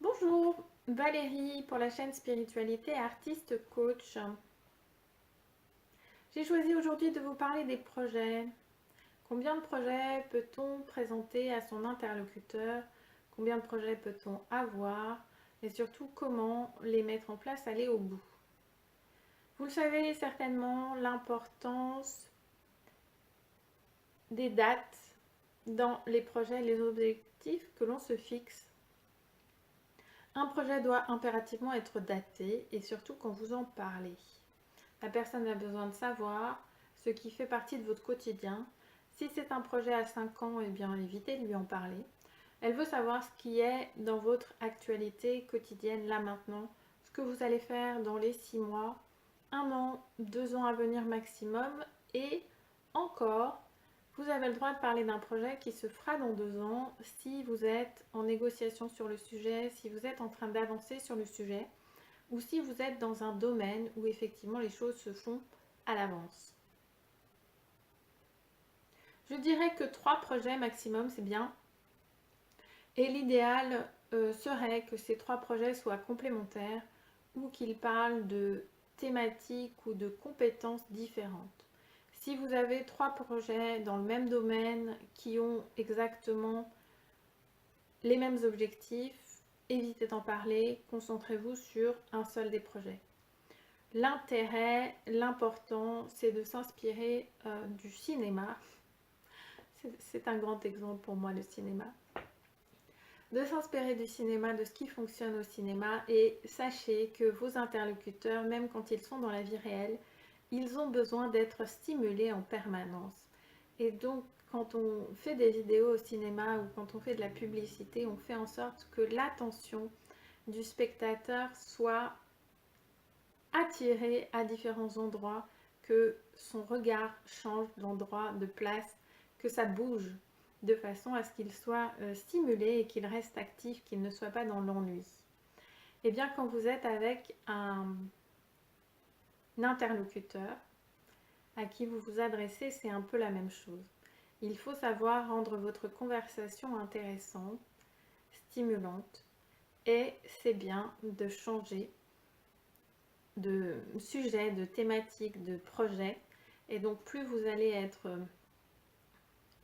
Bonjour, Valérie pour la chaîne Spiritualité Artiste Coach. J'ai choisi aujourd'hui de vous parler des projets. Combien de projets peut-on présenter à son interlocuteur? Combien de projets peut-on avoir? Et surtout, comment les mettre en place, aller au bout? Vous le savez certainement, l'importance des dates dans les projets, les objectifs que l'on se fixe. Un projet doit impérativement être daté et surtout quand vous en parlez. La personne a besoin de savoir ce qui fait partie de votre quotidien. Si c'est un projet à 5 ans, eh bien évitez de lui en parler. Elle veut savoir ce qui est dans votre actualité quotidienne là maintenant, ce que vous allez faire dans les 6 mois, 1 an, 2 ans à venir maximum et encore. Vous avez le droit de parler d'un projet qui se fera dans 2 ans si vous êtes en négociation sur le sujet, si vous êtes en train d'avancer sur le sujet ou si vous êtes dans un domaine où effectivement les choses se font à l'avance. Je dirais que 3 projets maximum, c'est bien. Et l'idéal serait que ces 3 projets soient complémentaires ou qu'ils parlent de thématiques ou de compétences différentes. Si vous avez 3 projets dans le même domaine qui ont exactement les mêmes objectifs, évitez d'en parler, concentrez-vous sur un seul des projets. L'intérêt, l'important, c'est de s'inspirer du cinéma. C'est un grand exemple pour moi, le cinéma. De s'inspirer du cinéma, de ce qui fonctionne au cinéma, et sachez que vos interlocuteurs, même quand ils sont dans la vie réelle, ils ont besoin d'être stimulés en permanence. Et donc, quand on fait des vidéos au cinéma ou quand on fait de la publicité, on fait en sorte que l'attention du spectateur soit attirée à différents endroits, que son regard change d'endroit, de place, que ça bouge de façon à ce qu'il soit stimulé et qu'il reste actif, qu'il ne soit pas dans l'ennui. Et bien quand vous êtes avec un interlocuteur à qui vous vous adressez, c'est un peu la même chose. Il faut savoir rendre votre conversation intéressante, stimulante, et c'est bien de changer de sujet, de thématique, de projet. Et donc plus vous allez être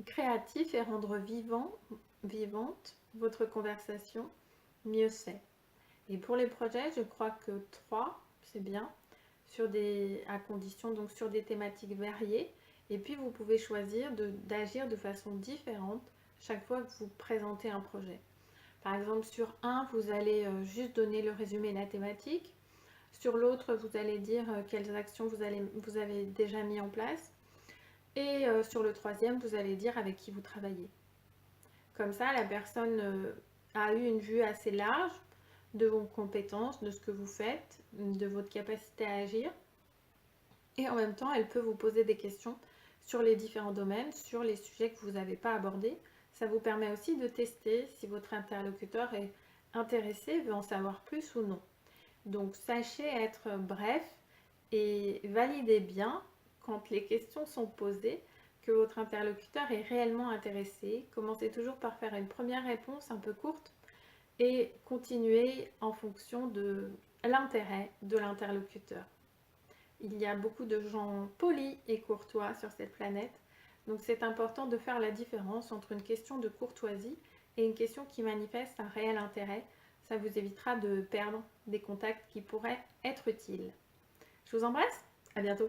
créatif et rendre vivante votre conversation, mieux c'est. Et pour les projets, je crois que 3, c'est bien, à condition donc sur des thématiques variées. Et puis vous pouvez choisir d'agir de façon différente chaque fois que vous présentez un projet. Par exemple, sur un, vous allez juste donner le résumé et la thématique. Sur l'autre, vous allez dire quelles actions vous avez déjà mis en place. Et sur le troisième, vous allez dire avec qui vous travaillez. Comme ça, la personne a eu une vue assez large de vos compétences, de ce que vous faites, de votre capacité à agir. Et en même temps, elle peut vous poser des questions sur les différents domaines, sur les sujets que vous n'avez pas abordés. Ça vous permet aussi de tester si votre interlocuteur est intéressé, veut en savoir plus ou non. Donc, sachez être bref et validez bien quand les questions sont posées que votre interlocuteur est réellement intéressé. Commencez toujours par faire une première réponse un peu courte et continuez en fonction de l'intérêt de l'interlocuteur. Il y a beaucoup de gens polis et courtois sur cette planète, donc c'est important de faire la différence entre une question de courtoisie et une question qui manifeste un réel intérêt. Ça vous évitera de perdre des contacts qui pourraient être utiles. Je vous embrasse, à bientôt.